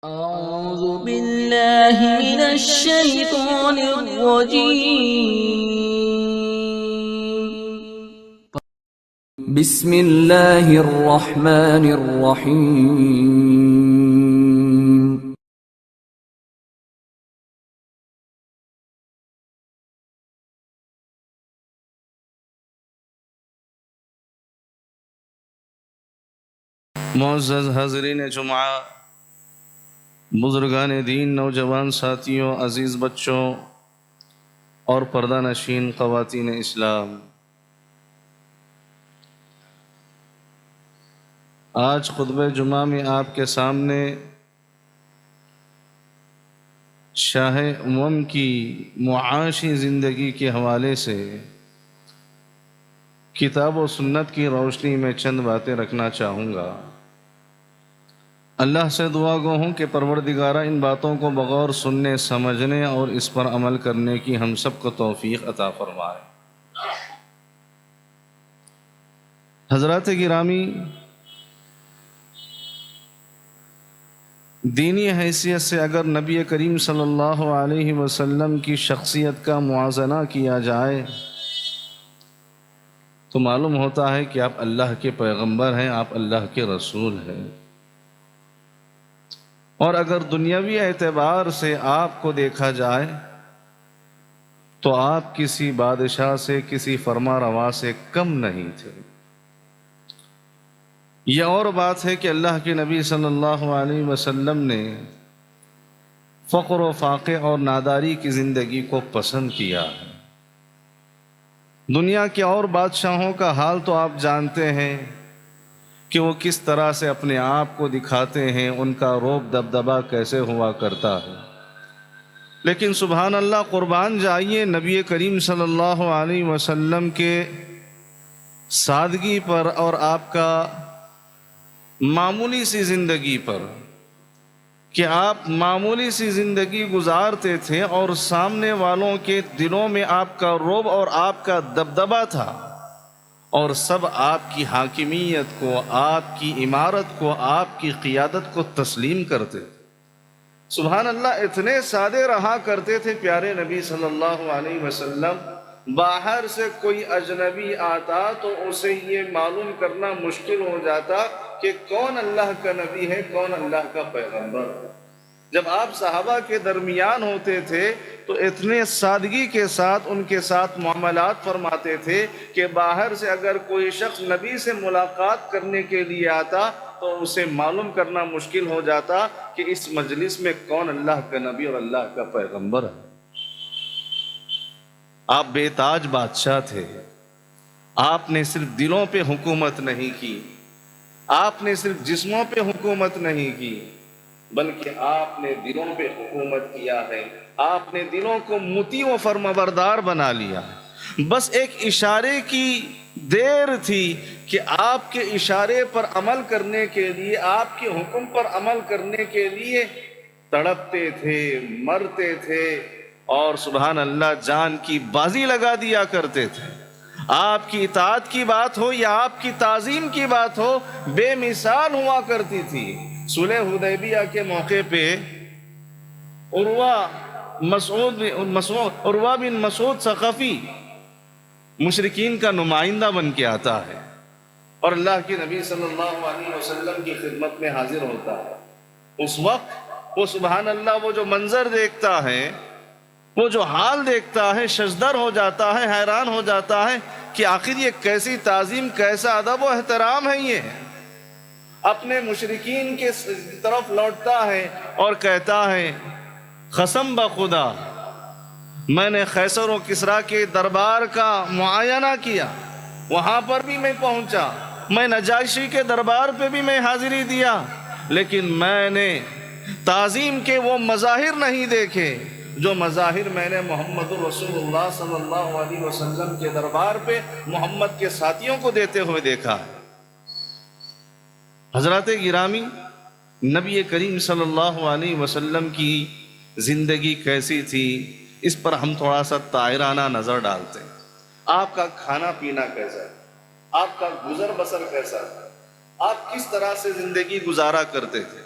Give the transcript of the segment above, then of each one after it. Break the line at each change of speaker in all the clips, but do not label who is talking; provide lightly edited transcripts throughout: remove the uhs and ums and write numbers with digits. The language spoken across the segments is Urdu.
أعوذ بالله من الشيطان الرجيم.
بسم الله الرحمن الرحيم.
معزز حاضرین جمعہ، بزرگان دین، نوجوان ساتھیوں، عزیز بچوں اور پردہ نشین خواتین اسلام، آج خطبہ جمعہ میں آپ کے سامنے شاہ امم کی معاشی زندگی کے حوالے سے کتاب و سنت کی روشنی میں چند باتیں رکھنا چاہوں گا۔ اللہ سے دعا گو ہوں کہ پروردگارہ ان باتوں کو بغور سننے، سمجھنے اور اس پر عمل کرنے کی ہم سب کو توفیق عطا فرمائے۔ حضرات گرامی، دینی حیثیت سے اگر نبی کریم صلی اللہ علیہ وسلم کی شخصیت کا موازنہ کیا جائے تو معلوم ہوتا ہے کہ آپ اللہ کے پیغمبر ہیں، آپ اللہ کے رسول ہیں۔ اور اگر دنیاوی اعتبار سے آپ کو دیکھا جائے تو آپ کسی بادشاہ سے، کسی فرما روا سے کم نہیں تھے۔ یہ اور بات ہے کہ اللہ کے نبی صلی اللہ علیہ وسلم نے فقر و فاقے اور ناداری کی زندگی کو پسند کیا ہے۔ دنیا کے اور بادشاہوں کا حال تو آپ جانتے ہیں کہ وہ کس طرح سے اپنے آپ کو دکھاتے ہیں، ان کا روب دبدبا کیسے ہوا کرتا ہے۔ لیکن سبحان اللہ، قربان جائیے نبی کریم صلی اللہ علیہ وسلم کے سادگی پر اور آپ کا معمولی سی زندگی پر، کہ آپ معمولی سی زندگی گزارتے تھے اور سامنے والوں کے دلوں میں آپ کا رعب اور آپ کا دبدبا تھا، اور سب آپ کی حاکمیت کو، آپ کی عمارت کو، آپ کی قیادت کو تسلیم کرتے تھے۔ سبحان اللہ، اتنے سادے رہا کرتے تھے پیارے نبی صلی اللہ علیہ وسلم۔ باہر سے کوئی اجنبی آتا تو اسے یہ معلوم کرنا مشکل ہو جاتا کہ کون اللہ کا نبی ہے، کون اللہ کا پیغمبر ہے۔ جب آپ صحابہ کے درمیان ہوتے تھے تو اتنے سادگی کے ساتھ ان کے ساتھ معاملات فرماتے تھے کہ باہر سے اگر کوئی شخص نبی سے ملاقات کرنے کے لیے آتا تو اسے معلوم کرنا مشکل ہو جاتا کہ اس مجلس میں کون اللہ کا نبی اور اللہ کا پیغمبر ہے۔ آپ بے تاج بادشاہ تھے۔ آپ نے صرف دلوں پہ حکومت نہیں کی، آپ نے صرف جسموں پہ حکومت نہیں کی، بلکہ آپ نے دلوں پہ حکومت کیا ہے۔ آپ نے دلوں کو مطیع و فرمانبردار بنا لیا۔ بس ایک اشارے کی دیر تھی کہ آپ کے اشارے پر عمل کرنے کے لیے، آپ کے حکم پر عمل کرنے کے لیے تڑپتے تھے، مرتے تھے، اور سبحان اللہ جان کی بازی لگا دیا کرتے تھے۔ آپ کی اطاعت کی بات ہو یا آپ کی تعظیم کی بات ہو، بے مثال ہوا کرتی تھی۔ صلح حدیبیہ کے موقع پہ عروہ بن مسعود ثقفی مشرکین کا نمائندہ بن کے آتا ہے اور اللہ کے نبی صلی اللہ علیہ وسلم کی خدمت میں حاضر ہوتا ہے۔ اس وقت وہ سبحان اللہ وہ جو منظر دیکھتا ہے، وہ جو حال دیکھتا ہے، ششدر ہو جاتا ہے، حیران ہو جاتا ہے کہ آخر یہ کیسی تعظیم، کیسا ادب و احترام ہے۔ یہ اپنے مشرکین کے طرف لوٹتا ہے اور کہتا ہے، قسم بخدا میں نے قیصر و کسریٰ کے دربار کا معائنہ کیا، وہاں پر بھی میں پہنچا، میں نجاشی کے دربار پہ بھی میں حاضری دیا، لیکن میں نے تعظیم کے وہ مظاہر نہیں دیکھے جو مظاہر میں نے محمد رسول اللہ صلی اللہ علیہ وسلم کے دربار پہ محمد کے ساتھیوں کو دیتے ہوئے دیکھا ہے۔ حضرات گرامی، نبی کریم صلی اللہ علیہ وسلم کی زندگی کیسی تھی، اس پر ہم تھوڑا سا طائرانہ نظر ڈالتے ہیں۔ آپ کا کھانا پینا کیسا ہے؟ آپ کا گزر بسر کیسا ہے؟ آپ کس طرح سے زندگی گزارا کرتے تھے؟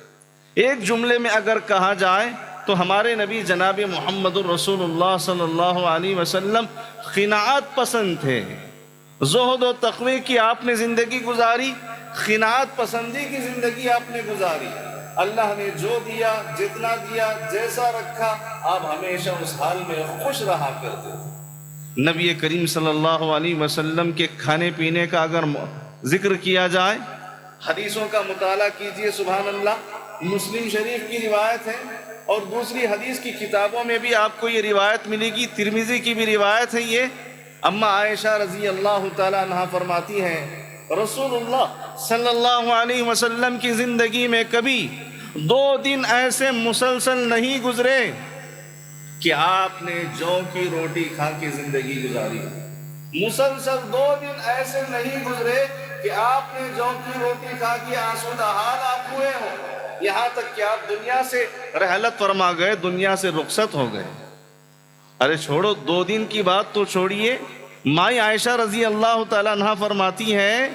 ایک جملے میں اگر کہا جائے تو ہمارے نبی جناب محمد الرسول اللہ صلی اللہ علیہ وسلم قناعت پسند تھے. زہد و تقوی کی آپ نے زندگی گزاری، قناعت پسندی کی زندگی آپ نے گزاری. اللہ نے جو دیا، جتنا دیا، جیسا رکھا، آپ ہمیشہ اس حال میں خوش رہا کرتے تھے. نبی کریم صلی اللہ علیہ وسلم کے کھانے پینے کا اگر ذکر کیا جائے، حدیثوں کا مطالعہ کیجئے. سبحان اللہ، مسلم شریف کی روایت ہے اور دوسری حدیث کی کتابوں میں بھی آپ کو یہ روایت ملے گی. ترمذی کی بھی روایت ہے. یہ اما عائشہ رضی اللہ تعالیٰ عنہا فرماتی ہیں رسول اللہ صلی اللہ علیہ وسلم کی زندگی میں کبھی 2 دن ایسے مسلسل نہیں گزرے کہ آپ نے جو کی روٹی کھا کے زندگی گزاری. مسلسل 2 دن ایسے نہیں گزرے کہ آپ نے جو کی روٹی کھا کے آسودہ حال آپ ہوئے ہوں، یہاں تک کہ آپ دنیا سے رحلت فرما گئے، دنیا سے رخصت ہو گئے. ارے چھوڑو 2 دن کی بات تو چھوڑیے. مائی عائشہ رضی اللہ تعالیٰ عنہ فرماتی ہیں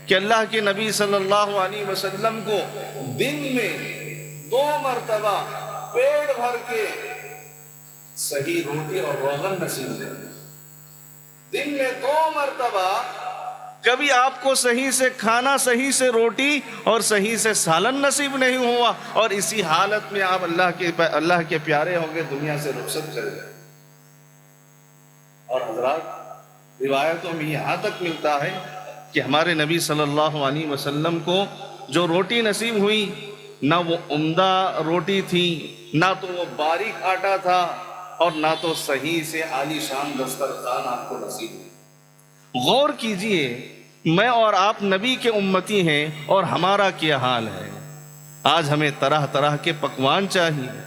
کہ اللہ کے نبی صلی اللہ علیہ وسلم کو دن میں 2 مرتبہ پیٹ بھر کے صحیح روٹی اور روغن نصیب ہے. دن میں 2 مرتبہ کبھی آپ کو صحیح سے کھانا، صحیح سے روٹی اور صحیح سے سالن نصیب نہیں ہوا، اور اسی حالت میں آپ اللہ کے پیارے ہو گئے، دنیا سے رخصت کر گئے. اور حضرات، روایتوں میں یہاں تک ملتا ہے کہ ہمارے نبی صلی اللہ علیہ وسلم کو جو روٹی نصیب ہوئی، نہ وہ عمدہ روٹی تھی، نہ تو وہ باریک آٹا تھا، اور نہ تو صحیح سے عالی شان دسترخوان آپ کو نصیب ہوئی. غور کیجئے، میں اور آپ نبی کے امتی ہیں، اور ہمارا کیا حال ہے. آج ہمیں طرح طرح کے پکوان چاہیے،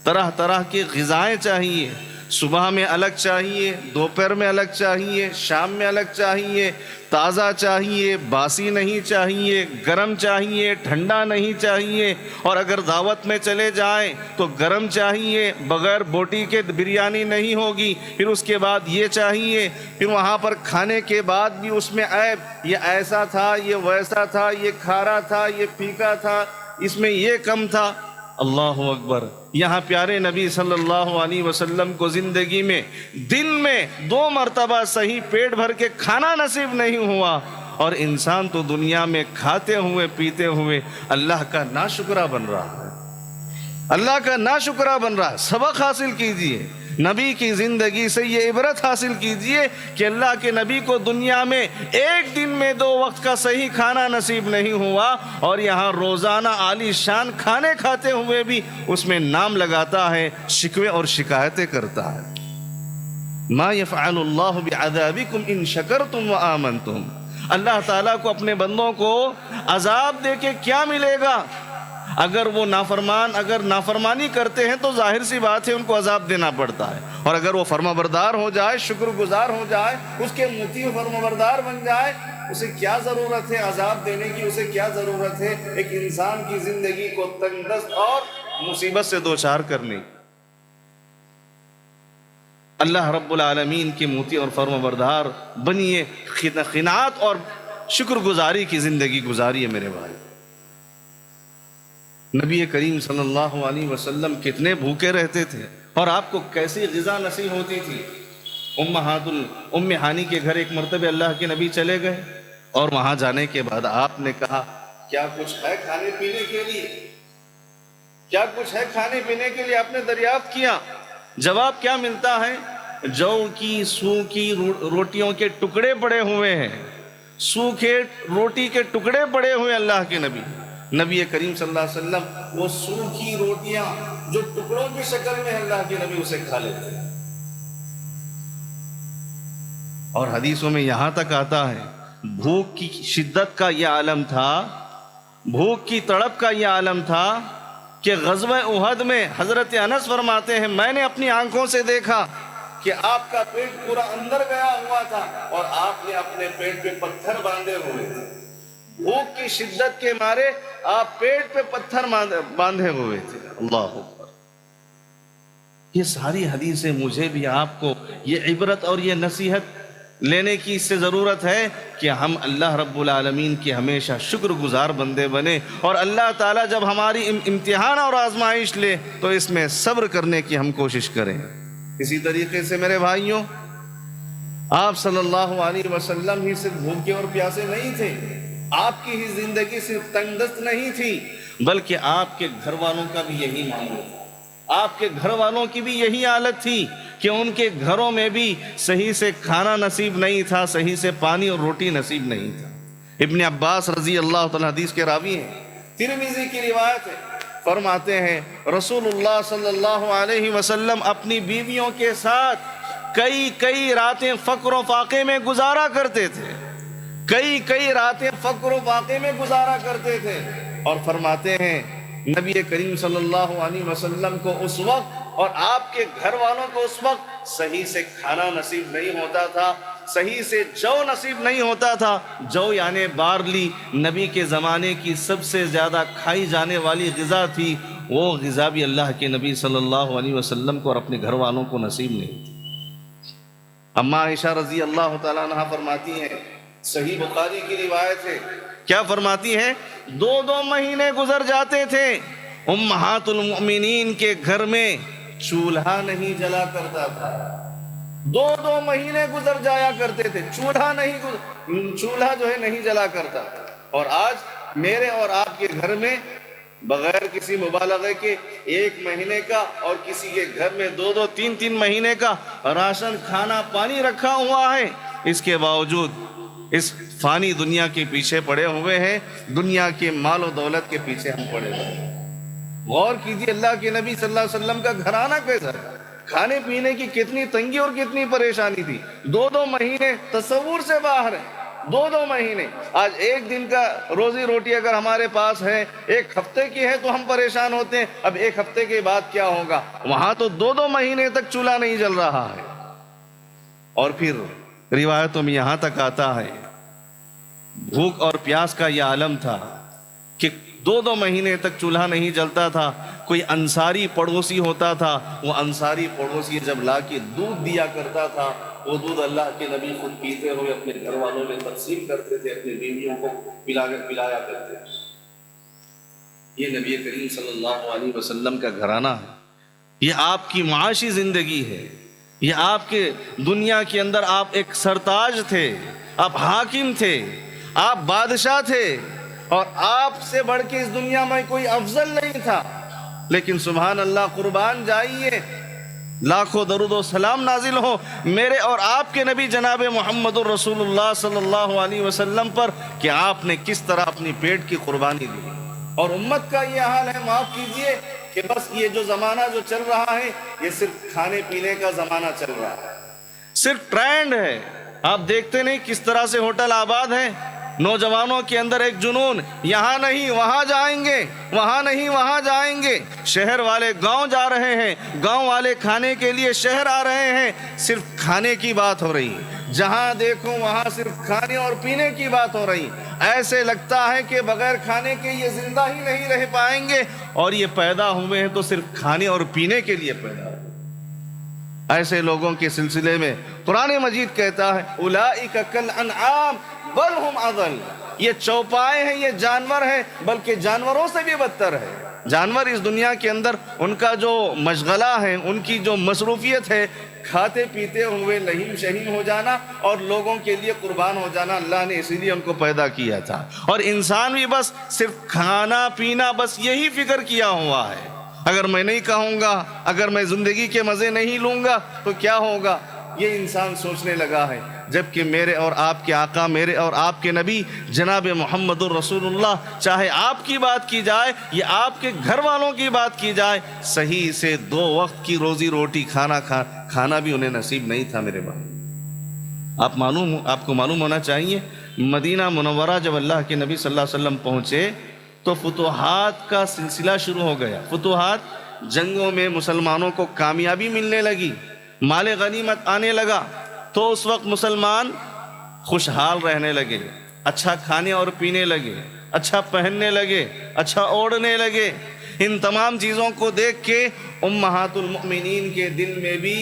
طرح طرح کی غذائیں چاہیے. صبح میں الگ چاہیے، دوپہر میں الگ چاہیے، شام میں الگ چاہیے. تازہ چاہیے، باسی نہیں چاہیے، گرم چاہیے، ٹھنڈا نہیں چاہیے. اور اگر دعوت میں چلے جائیں تو گرم چاہیے، بغیر بوٹی کے بریانی نہیں ہوگی. پھر اس کے بعد یہ چاہیے. پھر وہاں پر کھانے کے بعد بھی اس میں عیب، یہ ایسا تھا، یہ ویسا تھا، یہ کھارا تھا، یہ پھیکا تھا، اس میں یہ کم تھا. اللہ اکبر. یہاں پیارے نبی صلی اللہ علیہ وسلم کو زندگی میں دن میں 2 مرتبہ صحیح پیٹ بھر کے کھانا نصیب نہیں ہوا، اور انسان تو دنیا میں کھاتے ہوئے پیتے ہوئے اللہ کا ناشکرہ بن رہا ہے. اللہ کا ناشکرہ بن رہا ہے. سبق حاصل کیجئے، نبی کی زندگی سے یہ عبرت حاصل کیجئے کہ اللہ کے نبی کو دنیا میں ایک دن میں 2 وقت کا صحیح کھانا نصیب نہیں ہوا، اور یہاں روزانہ عالی شان کھانے کھاتے ہوئے بھی اس میں نام لگاتا ہے، شکوے اور شکایتیں کرتا ہے. ما یفعل اللہ بعذابکم ان شکرتم وآمنتم. اللہ تعالیٰ کو اپنے بندوں کو عذاب دے کے کیا ملے گا؟ اگر وہ نافرمانی کرتے ہیں تو ظاہر سی بات ہے ان کو عذاب دینا پڑتا ہے، اور اگر وہ فرما بردار ہو جائے، شکر گزار ہو جائے، اس کے مطیع فرما بردار بن جائے، اسے کیا ضرورت ہے عذاب دینے کی؟ اسے کیا ضرورت ہے ایک انسان کی زندگی کو تنگ دست اور مصیبت سے دوچار کرنے کی؟ اللہ رب العالمین کے مطیع اور فرما بردار بنیے، قناعت اور شکر گزاری کی زندگی گزاریے میرے بھائی. نبی کریم صلی اللہ علیہ وسلم کتنے بھوکے رہتے تھے، اور آپ کو کیسی غذا نصیب ہوتی تھی. ام ہانی کے گھر ایک مرتبہ اللہ کے نبی چلے گئے، اور وہاں جانے کے بعد آپ نے کہا کیا کچھ ہے کھانے پینے کے لیے؟ کیا کچھ ہے کھانے پینے کے لیے؟ آپ نے دریافت کیا. جواب کیا ملتا ہے؟ جو کی سوکھی روٹیوں کے ٹکڑے پڑے ہوئے ہیں، سوکھے روٹی کے ٹکڑے پڑے ہوئے. اللہ کے نبی کریم صلی اللہ علیہ وسلم وہ سوکھی روٹیاں جو ٹکڑوں کی شکل میں اللہ کے نبی اسے کھا لیتے ہیں. اور حدیثوں میں یہاں تک آتا ہے، بھوک کی شدت کا یہ عالم تھا، بھوک کی تڑپ کا یہ عالم تھا کہ غزوہ احد میں حضرت انس فرماتے ہیں میں نے اپنی آنکھوں سے دیکھا کہ آپ کا پیٹ پورا اندر گیا ہوا تھا، اور آپ نے اپنے پیٹ پہ پتھر باندھے ہوئے تھے. بھوک کی شدت کے مارے آپ پیٹ پہ پتھر باندھے ہوئے تھے. اللہ اکبر. یہ ساری حدیثیں مجھے بھی آپ کو یہ عبرت اور یہ نصیحت لینے کی اس سے ضرورت ہے کہ ہم اللہ رب العالمین کے ہمیشہ شکر گزار بندے بنے، اور اللہ تعالیٰ جب ہماری امتحان اور آزمائش لے تو اس میں صبر کرنے کی ہم کوشش کریں۔ اسی طریقے سے میرے بھائیوں، آپ صلی اللہ علیہ وسلم ہی صرف بھوکے اور پیاسے نہیں تھے، آپ کی ہی زندگی صرف تنگ دست نہیں تھی، بلکہ آپ کے گھر والوں کا بھی یہی معاملہ تھا۔ آپ کے گھر والوں کی بھی یہی حالت تھی کہ ان کے گھروں میں بھی صحیح سے کھانا نصیب نہیں تھا، صحیح سے پانی اور روٹی نصیب نہیں تھا۔ ابن عباس رضی اللہ تعالیٰ حدیث کے راوی ہیں، ترمذی کی روایت ہے، فرماتے ہیں رسول اللہ صلی اللہ علیہ وسلم اپنی بیویوں کے ساتھ کئی راتیں فقر و فاقے میں گزارا کرتے تھے، کئی راتیں فقر و فاقے میں گزارا کرتے تھے، اور فرماتے ہیں نبی کریم صلی اللہ علیہ وسلم کو اس وقت اور آپ کے گھر والوں کو اس وقت صحیح سے کھانا نصیب نہیں ہوتا تھا، صحیح سے جو نصیب نہیں ہوتا تھا۔ جو یعنی بارلی نبی کے زمانے کی سب سے زیادہ کھائی جانے والی غذا تھی، وہ غذا بھی اللہ کے نبی صلی اللہ علیہ وسلم کو اور اپنے گھر والوں کو نصیب نہیں تھی۔ اما عائشہ رضی اللہ تعالیٰ عنہ فرماتی ہیں، صحیح بخاری کی روایت ہے، کیا فرماتی ہیں؟ 2 مہینے گزر جاتے تھے، امہات المؤمنین کے گھر میں چولہا نہیں جلا کرتا تھا۔ 2 مہینے گزر جایا کرتے تھے، چولہا جو ہے نہیں جلا کرتا۔ اور آج میرے اور آپ کے گھر میں بغیر کسی مبالغے کے 1 مہینے کا اور کسی کے گھر میں 2 3 مہینے کا راشن کھانا پانی رکھا ہوا ہے، اس کے باوجود اس فانی دنیا کے پیچھے پڑے ہوئے ہیں، دنیا کے مال و دولت کے پیچھے ہم پڑے ہوئے ہیں۔ غور کیجیے اللہ کے نبی صلی اللہ علیہ وسلم کا گھرانہ کیسا ہے، کھانے پینے کی کتنی تنگی اور کتنی پریشانی تھی۔ 2 مہینے تصور سے باہر ہیں، 2 مہینے۔ آج 1 دن کا روزی روٹی اگر ہمارے پاس ہے، 1 ہفتے کی ہے تو ہم پریشان ہوتے ہیں، اب 1 ہفتے کے بعد کیا ہوگا؟ وہاں تو 2 مہینے تک چولہا نہیں جل رہا ہے۔ اور پھر روایتوں میں یہاں تک آتا ہے، بھوک اور پیاس کا یہ عالم تھا کہ 2 مہینے تک چولہا نہیں جلتا تھا۔ کوئی انصاری پڑوسی ہوتا تھا، وہ انصاری پڑوسی جب لا کے دودھ دیا کرتا تھا، وہ دودھ اللہ کے نبی خود پیتے ہوئے اپنے گھر والوں میں تقسیم کرتے تھے، اپنے بیویوں کو پلایا کرتے تھے۔ یہ نبی کریم صلی اللہ علیہ وسلم کا گھرانہ ہے، یہ آپ کی معاشی زندگی ہے، یہ آپ کے دنیا کے اندر آپ ایک سرتاج تھے، آپ حاکم تھے، آپ بادشاہ تھے، اور آپ سے بڑھ کے اس دنیا میں کوئی افضل نہیں تھا۔ لیکن سبحان اللہ، قربان جائیے، لاکھوں درود و سلام نازل ہو میرے اور آپ کے نبی جناب محمد الرسول اللہ صلی اللہ علیہ وسلم پر، کہ آپ نے کس طرح اپنی پیٹ کی قربانی دی۔ اور امت کا یہ حال ہے، معاف کیجئے، کہ بس یہ جو زمانہ جو چل رہا ہے، یہ صرف کھانے پینے کا زمانہ چل رہا ہے، صرف ٹرینڈ ہے۔ آپ دیکھتے نہیں کس طرح سے ہوٹل آباد ہے، نوجوانوں کے اندر ایک جنون، یہاں نہیں وہاں جائیں گے، وہاں نہیں وہاں جائیں گے۔ شہر والے گاؤں جا رہے ہیں، گاؤں والے کھانے کے لیے شہر آ رہے ہیں، صرف کھانے کی بات ہو رہی ہے، جہاں دیکھو وہاں صرف کھانے اور پینے کی بات ہو رہی۔ ایسے لگتا ہے کہ بغیر کھانے کے یہ زندہ ہی نہیں رہ پائیں گے، اور یہ پیدا ہوئے ہیں تو صرف کھانے اور پینے کے لیے پیدا ہوئے۔ ایسے لوگوں کے سلسلے میں قرآن مجید کہتا ہے، اولئک کالانعام بل ہم اضل، یہ چوپائے ہیں، یہ جانور ہیں، بلکہ جانوروں سے بھی بدتر ہے۔ جانور اس دنیا کے اندر ان کا جو مشغلہ ہے، ان کی جو مصروفیت ہے، کھاتے پیتے ہوئے لہیم شہیم ہو جانا اور لوگوں کے لیے قربان ہو جانا، اللہ نے اسی لیے ان کو پیدا کیا تھا۔ اور انسان بھی بس صرف کھانا پینا بس یہی فکر کیا ہوا ہے۔ اگر میں نہیں کہوں گا، اگر میں زندگی کے مزے نہیں لوں گا تو کیا ہوگا، یہ انسان سوچنے لگا ہے۔ جبکہ میرے اور آپ کے آقا، میرے اور آپ کے نبی جناب محمد الرسول اللہ، چاہے آپ کی بات کی جائے یا آپ کے گھر والوں کی بات کی جائے، صحیح سے 2 وقت کی روزی روٹی کھانا بھی انہیں نصیب نہیں تھا۔ میرے بھائی، آپ کو معلوم ہونا چاہیے، مدینہ منورہ جب اللہ کے نبی صلی اللہ علیہ وسلم پہنچے تو فتوحات کا سلسلہ شروع ہو گیا۔ فتوحات، جنگوں میں مسلمانوں کو کامیابی ملنے لگی، مال غنیمت آنے لگا، تو اس وقت مسلمان خوشحال رہنے لگے، اچھا کھانے اور پینے لگے، اچھا پہننے لگے، اچھا اوڑھنے لگے۔ ان تمام چیزوں کو دیکھ کے امہات المؤمنین کے دل میں بھی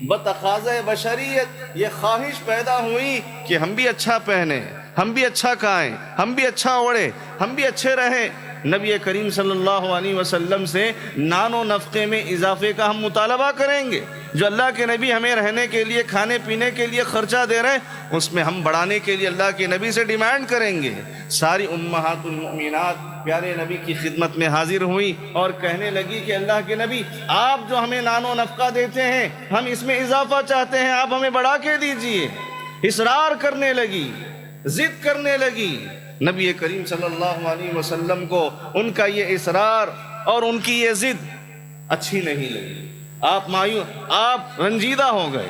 بتقاضۂ بشریت یہ خواہش پیدا ہوئی کہ ہم بھی اچھا پہنیں، ہم بھی اچھا کھائیں، ہم بھی اچھا اوڑھیں، ہم بھی اچھے رہیں۔ نبی کریم صلی اللہ علیہ وسلم سے نان و نفقے میں اضافے کا ہم مطالبہ کریں گے۔ جو اللہ کے نبی ہمیں رہنے کے لیے، کھانے پینے کے لیے خرچہ دے رہے ہیں، اس میں ہم بڑھانے کے لیے اللہ کے نبی سے ڈیمانڈ کریں گے۔ ساری امہات المؤمنات پیارے نبی کی خدمت میں حاضر ہوئی اور کہنے لگی کہ اللہ کے نبی، آپ جو ہمیں نان و نفقہ دیتے ہیں، ہم اس میں اضافہ چاہتے ہیں، آپ ہمیں بڑھا کے دیجئے۔ اصرار کرنے لگی، ضد کرنے لگی۔ نبی کریم صلی اللہ علیہ وسلم کو ان کا یہ اصرار اور ان کی یہ ضد اچھی نہیں لگی۔ آپ رنجیدہ ہو گئے،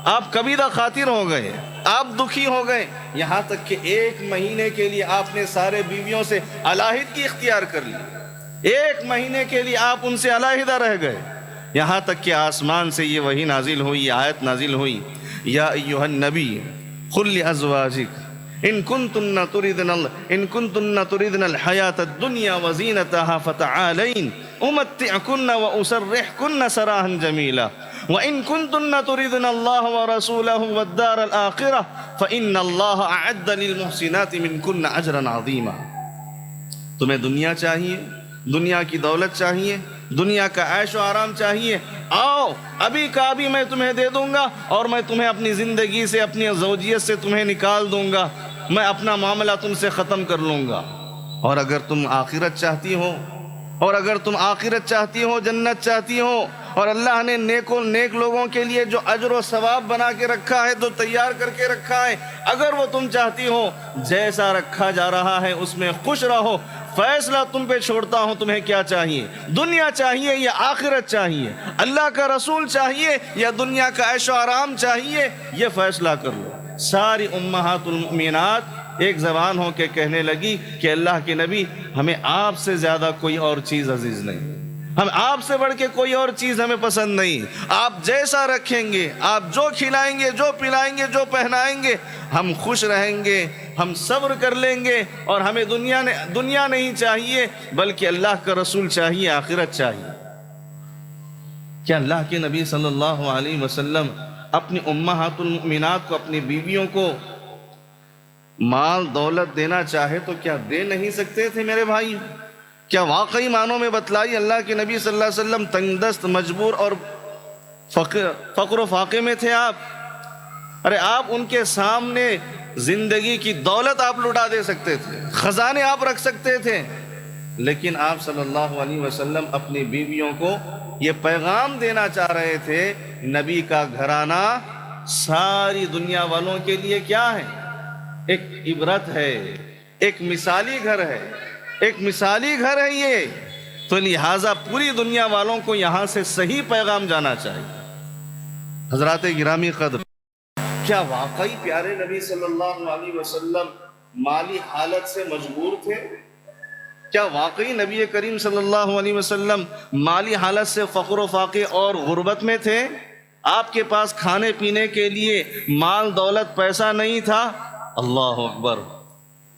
آپ کبیدہ خاطر ہو گئے، آپ دکھی ہو گئے، یہاں تک کہ 1 مہینے کے لیے آپ نے سارے بیویوں سے علیحدگی اختیار کر لی۔ 1 مہینے کے لیے آپ ان سے علیحدہ رہ گئے، یہاں تک کہ آسمان سے یہ وحی نازل ہوئی، یہ آیت نازل ہوئی، یا ایھا النبی قل لازواجک ان کنتن تردن الحیاۃ الدنیا وزینتها فتعالین امتعکن واسرحکن سراحا جمیلا وان کنتن تردن اللہ ورسولہ والدار الآخرہ فإن اللہ اعد للمحسنات منکن اجرا عظیما۔ تمہیں دنیا چاہیے، دنیا کی دولت چاہیے، دنیا کا عیش و آرام چاہیے، آؤ ابھی کا ابھی میں تمہیں دے دوں گا، اور میں تمہیں اپنی زندگی سے، اپنی زوجیت سے تمہیں نکال دوں گا، میں اپنا معاملہ تم سے ختم کر لوں گا۔ اور اگر تم آخرت چاہتی ہو، اور اگر تم آخرت چاہتی ہو، جنت چاہتی ہو، اور اللہ نے نیک لوگوں کے لیے جو اجر و ثواب بنا کے رکھا ہے، جو تیار کر کے رکھا ہے، اگر وہ تم چاہتی ہو، جیسا رکھا جا رہا ہے اس میں خوش رہو۔ فیصلہ تم پہ چھوڑتا ہوں، تمہیں کیا چاہیے؟ دنیا چاہیے یا آخرت چاہیے؟ اللہ کا رسول چاہیے یا دنیا کا عیش و آرام چاہیے؟ یہ فیصلہ کر لو۔ ساری امہات المؤمنات ایک زبان ہو کے کہنے لگی کہ اللہ کے نبی، ہمیں آپ سے زیادہ کوئی اور چیز عزیز نہیں، ہم آپ سے بڑھ کے کوئی اور چیز ہمیں پسند نہیں۔ آپ جیسا رکھیں گے، آپ جو کھلائیں گے، جو پلائیں گے، جو پہنائیں گے، ہم خوش رہیں گے، ہم صبر کر لیں گے، اور ہمیں دنیا نہیں چاہیے بلکہ اللہ کا رسول چاہیے، آخرت چاہیے۔ کیا اللہ کے نبی صلی اللہ علیہ وسلم اپنی امہات المؤمنات کو، اپنی بیویوں کو مال دولت دینا چاہے تو کیا دے نہیں سکتے تھے میرے بھائی؟ کیا واقعی معنوں میں بتلائی اللہ کے نبی صلی اللہ علیہ وسلم تنگ دست، مجبور اور فقر و فاقے میں تھے آپ؟ ارے آپ ان کے سامنے زندگی کی دولت آپ لٹا دے سکتے تھے، خزانے آپ رکھ سکتے تھے، لیکن آپ صلی اللہ علیہ وسلم اپنی بیویوں کو یہ پیغام دینا چاہ رہے تھے، نبی کا گھرانہ ساری دنیا والوں کے لیے کیا ہے؟ ایک عبرت ہے، ایک مثالی گھر ہے، ایک مثالی گھر ہے یہ، تو لہٰذا پوری دنیا والوں کو یہاں سے صحیح پیغام جانا چاہیے۔ حضرات گرامی قدر، کیا واقعی پیارے نبی صلی اللہ علیہ وسلم مالی حالت سے مجبور تھے؟ کیا واقعی نبی کریم صلی اللہ علیہ وسلم مالی حالت سے فقر و فاقے اور غربت میں تھے؟ آپ کے پاس کھانے پینے کے لیے مال دولت پیسہ نہیں تھا؟ اللہ اکبر!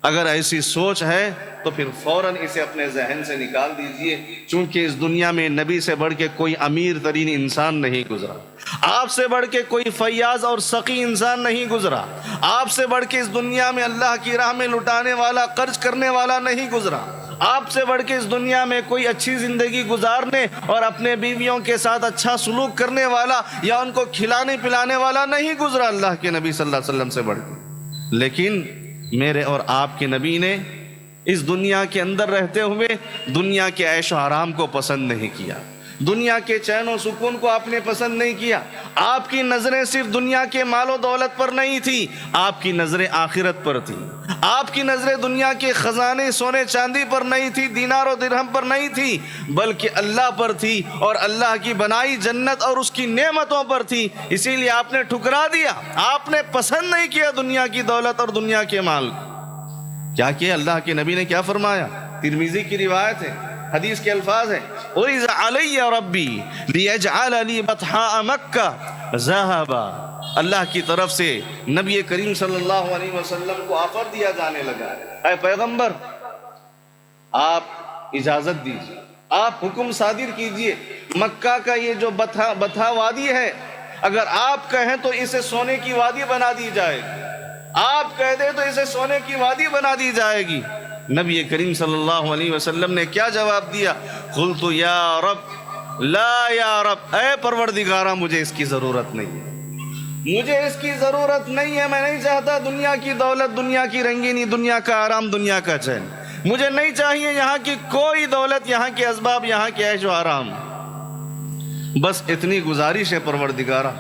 اگر ایسی سوچ ہے تو پھر فوراً اسے اپنے ذہن سے نکال دیجئے، چونکہ اس دنیا میں نبی سے بڑھ کے کوئی امیر ترین انسان نہیں گزرا، آپ سے بڑھ کے کوئی فیاض اور سخی انسان نہیں گزرا، آپ سے بڑھ کے اس دنیا میں اللہ کی راہ میں لٹانے والا، قرض کرنے والا نہیں گزرا، آپ سے بڑھ کے اس دنیا میں کوئی اچھی زندگی گزارنے اور اپنے بیویوں کے ساتھ اچھا سلوک کرنے والا یا ان کو کھلانے پلانے والا نہیں گزرا اللہ کے نبی صلی اللہ علیہ وسلم سے بڑھ کے۔ لیکن میرے اور آپ کے نبی نے اس دنیا کے اندر رہتے ہوئے دنیا کے عیش و آرام کو پسند نہیں کیا، دنیا کے چین و سکون کو آپ نے پسند نہیں کیا۔ آپ کی نظریں صرف دنیا کے مال و دولت پر نہیں تھی، آپ کی نظریں آخرت پر تھی، آپ کی نظریں دنیا کے خزانے سونے چاندی پر نہیں تھی، دینار و درہم پر نہیں تھی، بلکہ اللہ پر تھی اور اللہ کی بنائی جنت اور اس کی نعمتوں پر تھی۔ اسی لیے آپ نے ٹھکرا دیا، آپ نے پسند نہیں کیا دنیا کی دولت اور دنیا کے مال۔ کیا کیا اللہ کے نبی نے؟ کیا فرمایا؟ ترمذی کی روایت ہے، حدیث کے الفاظ ہیں، اُرِزَ عَلَيَّ رَبِّي لِيَجْعَلَ لِي بَطْحَاءَ مَكَّةَ ذَهَبًا۔ اللہ کی طرف سے نبی کریم صلی اللہ علیہ وسلم کو آفر دیا جانے لگا، اے پیغمبر آپ اجازت دیجیے، آپ حکم صادر کیجئے، مکہ کا یہ جو بتھا وادی ہے، اگر آپ کہیں تو اسے سونے کی وادی بنا دی جائے گی، آپ کہہ دیں تو اسے سونے کی وادی بنا دی جائے گی۔ نبی کریم صلی اللہ علیہ وسلم نے کیا جواب دیا؟ قلت یا رب لا یا رب، اے پروردگارہ مجھے اس کی ضرورت نہیں ہے، مجھے اس کی ضرورت نہیں ہے، میں نہیں چاہتا دنیا کی دولت، دنیا کی رنگینی، دنیا کا آرام، دنیا کا چین، مجھے نہیں چاہیے یہاں کی کوئی دولت، یہاں کے اسباب، یہاں کے عیش و آرام۔ بس اتنی گزارش ہے پروردگارہ،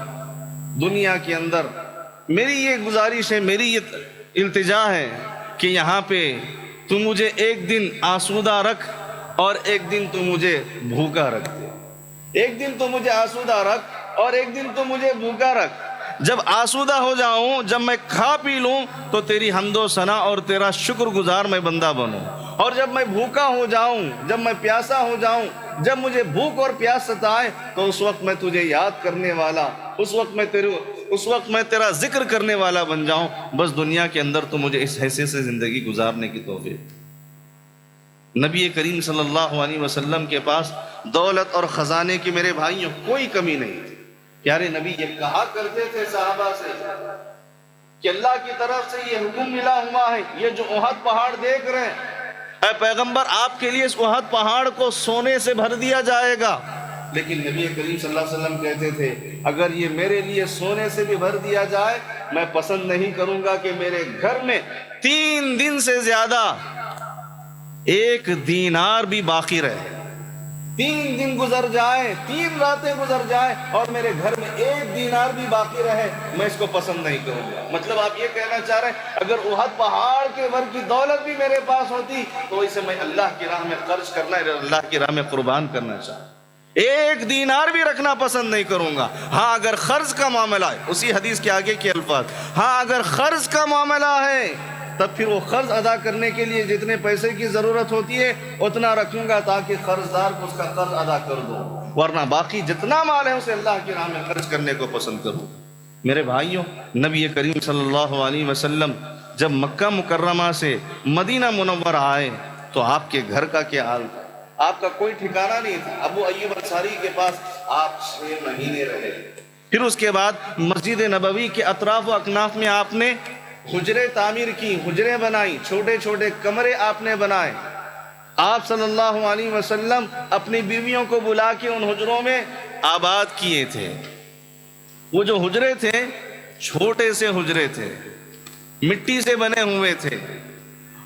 دنیا کے اندر میری یہ گزارش ہے، میری یہ التجا ہے کہ یہاں پہ تو مجھے ایک دن آسودہ رکھ اور ایک دن تو مجھے بھوکا رکھ دے، ایک دن تو مجھے آسودہ رکھ اور ایک دن تو مجھے بھوکا رکھ۔ جب آسودہ ہو جاؤں، جب میں کھا پی لوں تو تیری حمد و ثنا اور تیرا شکر گزار میں بندہ بنوں، اور جب میں بھوکا ہو جاؤں، جب میں پیاسا ہو جاؤں، جب مجھے بھوک اور پیاس ستائے تو اس وقت میں تجھے یاد کرنے والا، اس وقت میں تیرا ذکر کرنے والا بن جاؤں۔ بس دنیا کے اندر تو مجھے اس حیثیت سے زندگی گزارنے کی توفیق۔ نبی کریم صلی اللہ علیہ وسلم کے پاس دولت اور خزانے کی میرے بھائیوں کوئی کمی نہیں تھی۔ پیارے نبی یہ کہا کرتے تھے صحابہ سے کہ اللہ کی طرف سے یہ حکم ملا ہوا ہے، یہ جو احد پہاڑ دیکھ رہے ہیں، اے پیغمبر آپ کے لیے اس احد پہاڑ کو سونے سے بھر دیا جائے گا۔ لیکن نبی کریم صلی اللہ علیہ وسلم کہتے تھے اگر یہ میرے لیے سونے سے بھی بھر دیا جائے، میں پسند نہیں کروں گا کہ میرے گھر میں 3 دن سے زیادہ 1 دینار بھی باقی رہے، 3 دن گزر جائے، 3 راتیں گزر جائیں اور میرے گھر میں 1 دینار بھی باقی رہے، میں اس کو پسند نہیں کروں گا۔ مطلب آپ یہ کہنا چاہ رہے ہیں اگر احد پہاڑ کے بھر کی دولت بھی میرے پاس ہوتی تو اسے میں اللہ کی راہ میں خرچ کرنا، اللہ کی راہ میں قربان کرنا چاہتا، 1 دینار بھی رکھنا پسند نہیں کروں گا۔ ہاں اگر قرض کا معاملہ ہے، اسی حدیث کے آگے کے الفاظ، ہاں اگر قرض کا معاملہ ہے تب پھر وہ قرض ادا کرنے کے لیے جتنے پیسے کی ضرورت ہوتی ہے اتنا رکھوں گا تاکہ قرض دار کو اس کا قرض ادا کر دو، ورنہ باقی جتنا مال ہے اسے اللہ کی راہ میں خرچ کرنے کو پسند کروں۔ میرے بھائیوں، نبی کریم صلی اللہ علیہ وسلم جب مکہ مکرمہ سے مدینہ منورہ آئے تو آپ کے گھر کا کیا حال تھا؟ آپ کا کوئی ٹھکانہ نہیں تھا۔ ابو ایوب انصاری کے پاس آپ 6 مہینے رہے، پھر اس کے بعد مسجد نبوی کے اطراف و اکناف میں آپ نے حجرے تعمیر کی، حجرے بنائی، چھوٹے چھوٹے کمرے آپ نے بنائے۔ آپ صلی اللہ علیہ وسلم اپنی بیویوں کو بلا کے ان حجروں میں آباد کیے تھے۔ وہ جو حجرے تھے چھوٹے سے حجرے تھے، مٹی سے بنے ہوئے تھے،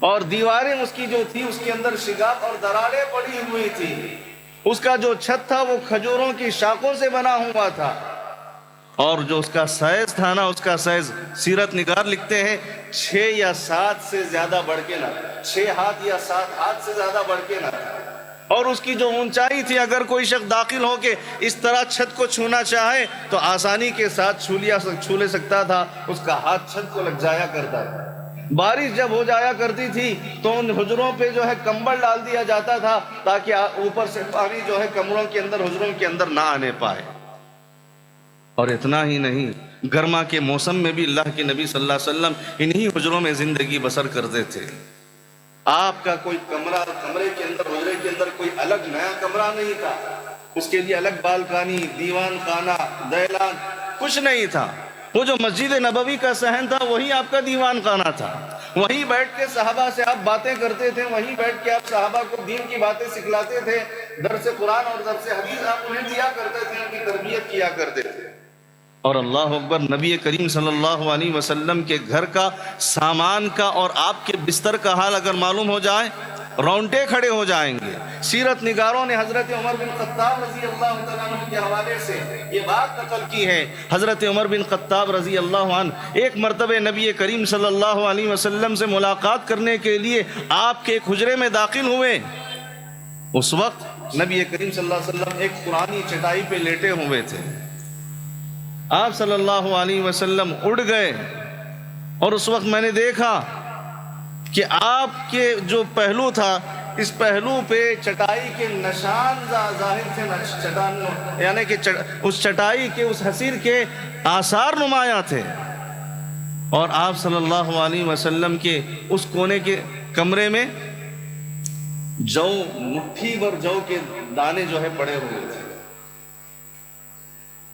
اور دیواریں اس کی جو تھی اس کے اندر شگاف اور دراڑیں پڑی ہوئی تھی۔ اس کا جو چھت تھا وہ کھجوروں کی شاخوں سے بنا ہوا تھا، اور جو اس کا سائز تھا نا، اس کا سائز سیرت نگار لکھتے ہیں 6 یا 7 سے زیادہ بڑھ کے نہ تھا، 6 ہاتھ یا 7 ہاتھ سے زیادہ بڑھ کے نہ تھا۔ اور اس کی جو اونچائی تھی، اگر کوئی شخص داخل ہو کے اس طرح چھت کو چھونا چاہے تو آسانی کے ساتھ چھو لے سکتا تھا، اس کا ہاتھ چھت کو لگ جایا کرتا تھا۔ بارش جب ہو جایا کرتی تھی تو ان حجروں پہ جو ہے کمبل ڈال دیا جاتا تھا تاکہ اوپر سے پانی جو ہے کمروں کے اندر، حجروں کے اندر نہ آنے پائے۔ اور اتنا ہی نہیں، گرما کے موسم میں بھی اللہ کے نبی صلی اللہ علیہ وسلم انہی حجروں میں زندگی بسر کرتے تھے۔ آپ کا کوئی کمرے کے اندر، حجرے کے اندر کوئی الگ نیا کمرہ نہیں تھا، اس کے لیے الگ بالکانی، دیوان خانہ، دہلان کچھ نہیں تھا۔ وہ جو مسجد نبوی کا صحن تھا وہی آپ کا دیوان خانہ تھا، وہیں بیٹھ کے صحابہ سے آپ باتیں کرتے تھے، وہیں بیٹھ کے آپ صحابہ کو دین کی باتیں سکھلاتے تھے، درس قرآن اور درس حدیث آپ انہیں دیا کرتے تھے، ان کی تربیت کیا کرتے تھے۔ اور اللہ اکبر، نبی کریم صلی اللہ علیہ وسلم کے گھر کا، سامان کا اور آپ کے بستر کا حال اگر معلوم ہو جائے رونٹے کھڑے ہو جائیں گے۔ سیرت نگاروں نے حضرت عمر بن خطاب رضی اللہ تعالیٰ عنہ کے حوالے سے یہ بات نقل کی ہے۔ حضرت عمر بن خطاب رضی اللہ عنہ ایک مرتبہ نبی کریم صلی اللہ علیہ وسلم سے ملاقات کرنے کے لیے آپ کے ایک حجرے میں داخل ہوئے۔ اس وقت نبی کریم صلی اللہ علیہ وسلم ایک پرانی چٹائی پہ لیٹے ہوئے تھے۔ آپ صلی اللہ علیہ وسلم اٹھ گئے اور اس وقت میں نے دیکھا کہ آپ کے جو پہلو تھا اس پہلو پہ چٹائی کے نشان ظاہر تھے، یعنی کہ اس چٹائی کے، اس حصیر کے آثار نمایاں تھے، اور آپ صلی اللہ علیہ وسلم کے اس کونے کے کمرے میں جو مٹھی بھر جو کے دانے جو ہے پڑے ہوئے تھے۔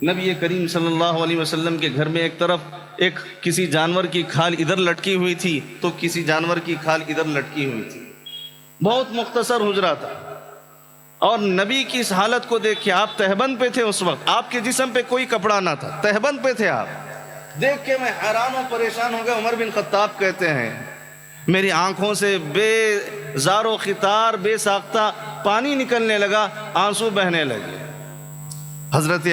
نبی کریم صلی اللہ علیہ وسلم کے گھر میں ایک طرف ایک کسی جانور کی کھال ادھر لٹکی ہوئی تھی تو کسی جانور کی کھال ادھر لٹکی ہوئی تھی، بہت مختصر حجرہ تھا، اور نبی کی اس حالت کو دیکھ کے، آپ تہبند پہ تھے اس وقت، آپ کے جسم پہ کوئی کپڑا نہ تھا، تہبند پہ تھے آپ، دیکھ کے میں حیران و پریشان ہو گیا۔ عمر بن خطاب کہتے ہیں میری آنکھوں سے بے زار و خطار بے ساختہ پانی نکلنے لگا، آنسو بہنے لگے۔ حضرت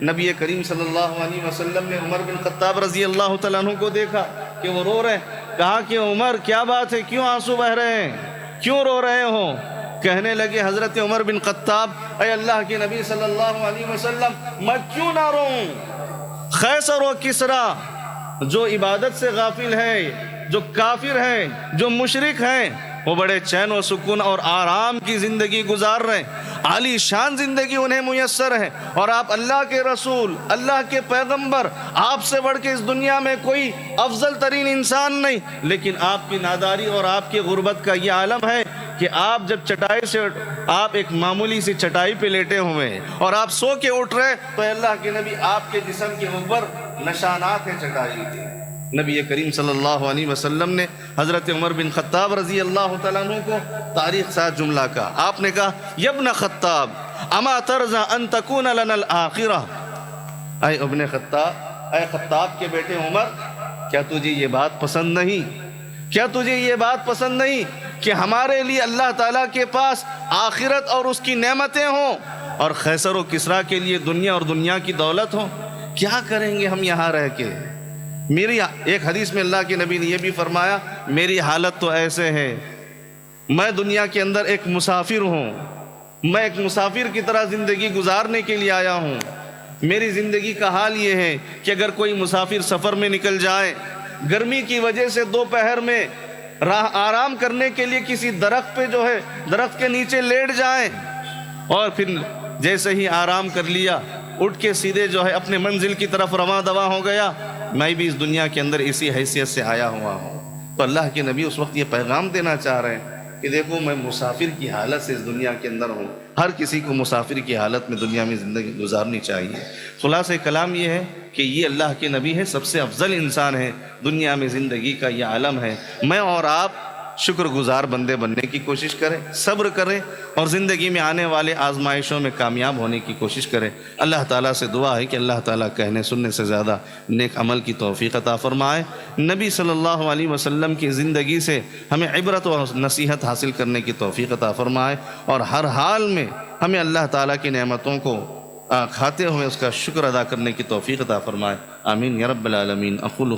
نبی کریم صلی اللہ علیہ وسلم نے عمر بن خطاب رضی اللہ تعالیٰ عنہ کو دیکھا کہ وہ رو رہے ہیں، کہا کہ عمر کیا بات ہے، کیوں آنسو بہ رہے ہیں، کیوں رو رہے ہو؟ کہنے لگے حضرت عمر بن خطاب، اے اللہ کے نبی صلی اللہ علیہ وسلم میں کیوں نہ روؤں؟ قیصر و کسریٰ جو عبادت سے غافل ہے، جو کافر ہیں، جو مشرک ہیں، وہ بڑے چین و سکون اور آرام کی زندگی گزار رہے ہیں، عالی شان زندگی انہیں میسر ہے، اور آپ اللہ کے رسول، اللہ کے پیغمبر، آپ سے بڑھ کے اس دنیا میں کوئی افضل ترین انسان نہیں، لیکن آپ کی ناداری اور آپ کی غربت کا یہ عالم ہے کہ آپ جب چٹائی سے، آپ ایک معمولی سی چٹائی پہ لیٹے ہوئے ہیں اور آپ سو کے اٹھ رہے، تو اللہ کے نبی آپ کے جسم کے اوپر نشانات ہیں چٹائی کے۔ نبی کریم صلی اللہ علیہ وسلم نے حضرت عمر بن خطاب رضی اللہ تعالیٰ عنہ کو تاریخ ساتھ جملہ کہا، آپ نے کہا یا ابن خطاب اما ترضى ان تكون لنا الآخرہ، اے ابن خطاب، اے خطاب کے بیٹے عمر، کیا تجھے یہ بات پسند نہیں، کیا تجھے یہ بات پسند نہیں کہ ہمارے لیے اللہ تعالیٰ کے پاس آخرت اور اس کی نعمتیں ہوں، اور قیصر و کسریٰ کے لیے دنیا اور دنیا کی دولت ہو؟ کیا کریں گے ہم یہاں رہ کے؟ میری ایک حدیث میں اللہ کے نبی نے یہ بھی فرمایا، میری حالت تو ایسے ہے، میں دنیا کے اندر ایک مسافر ہوں، میں ایک مسافر کی طرح زندگی گزارنے کے لیے آیا ہوں۔ میری زندگی کا حال یہ ہے کہ اگر کوئی مسافر سفر میں نکل جائے، گرمی کی وجہ سے دوپہر میں آرام کرنے کے لیے کسی درخت پہ جو ہے درخت کے نیچے لیٹ جائیں، اور پھر جیسے ہی آرام کر لیا اٹھ کے سیدھے جو ہے اپنے منزل کی طرف رواں دواں ہو گیا، میں بھی اس دنیا کے اندر اسی حیثیت سے آیا ہوا ہوں۔ تو اللہ کے نبی اس وقت یہ پیغام دینا چاہ رہے ہیں کہ دیکھو میں مسافر کی حالت سے اس دنیا کے اندر ہوں، ہر کسی کو مسافر کی حالت میں دنیا میں زندگی گزارنی چاہیے۔ خلاصہ کلام یہ ہے کہ یہ اللہ کے نبی ہے، سب سے افضل انسان ہے، دنیا میں زندگی کا یہ عالم ہے۔ میں اور آپ شکر گزار بندے بننے کی کوشش کریں، صبر کریں، اور زندگی میں آنے والے آزمائشوں میں کامیاب ہونے کی کوشش کریں۔ اللہ تعالیٰ سے دعا ہے کہ اللہ تعالیٰ کہنے سننے سے زیادہ نیک عمل کی توفیق عطا فرمائے، نبی صلی اللہ علیہ وسلم کی زندگی سے ہمیں عبرت و نصیحت حاصل کرنے کی توفیق عطا فرمائے، اور ہر حال میں ہمیں اللہ تعالیٰ کی نعمتوں کو کھاتے ہوئے اس کا شکر ادا کرنے کی توفیق عطا فرمائے۔ آمین یا رب العالمین۔ اقول